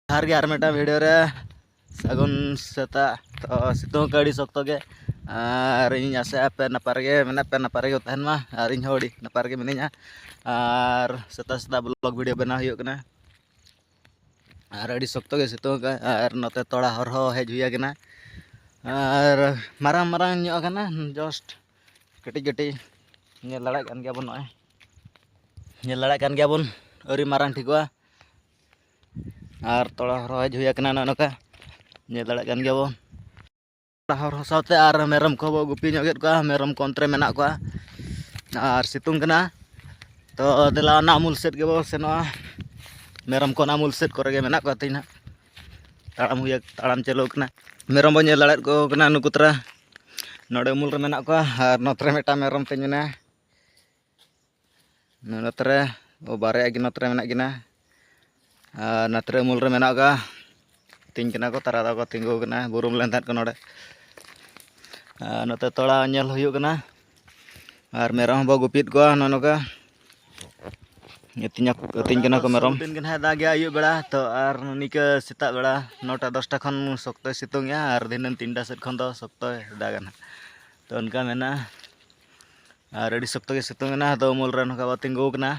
हर के मिट्टा वीडियो रे सगुन सेता तो सितुंग कड़ी सख्तो के और इन आसे पे नपार के मेना पे नपार के तहन मा और इन होड़ी नपार के मिनिया और सेता सेता ब्लॉग वीडियो बना हुई कना और अड़ी सख्तो के सितुंग का और नते तोड़ा हर हो हेज हुई कना और मारांग मारांग ᱧᱚᱜ कना जस्ट कटी कटी ñᱮᱞ दाᱲेग कान गया बन नय ñᱮᱞ दाड़ेग कान गया बन अरी मारांग ठिकवा और तोड़ा हर हेज हुई कना नका ñᱮᱞ दाड़ेग कान गया बन हर साथे और मेरम को बो गुपी ᱧᱚᱜ गेद कोआ मेरम कोंत्रे मेना कोआ और सितुंग कना तो देला नामुल सेट के बो सेनोआ मेरम को नामुल सेट करे गे मेना कोआ तिना ताड़ाम चलो कना मेरम बो ñᱮल दाड़ेग को कना नुकुतरा नोडे मूल रे मेना कोआ और नोतरे मेटा मेरम तिन मेना नोतरे ओ बारे गी नोतरे मेना गिना नोतरे मूल रे मेना कोआ तिन कना को तारा को तिंगु कना बुरुम लेन तात को नोडे नोते तोड़ा ñᱮल हुयु कना और मेरम बो गुपीत को ननोका तीन कना को मेरम दिन कना दागिया आयु बेड़ा तो और निका सेता बेड़ा 9टा 10टा खन सख्तो सितुंग या और दिनन 3टा सेट खन दो सख्तो दागना तो उनका मेना और अड़ी सख्तो के सितुंग ना तो मूल रे नका तिंगु कना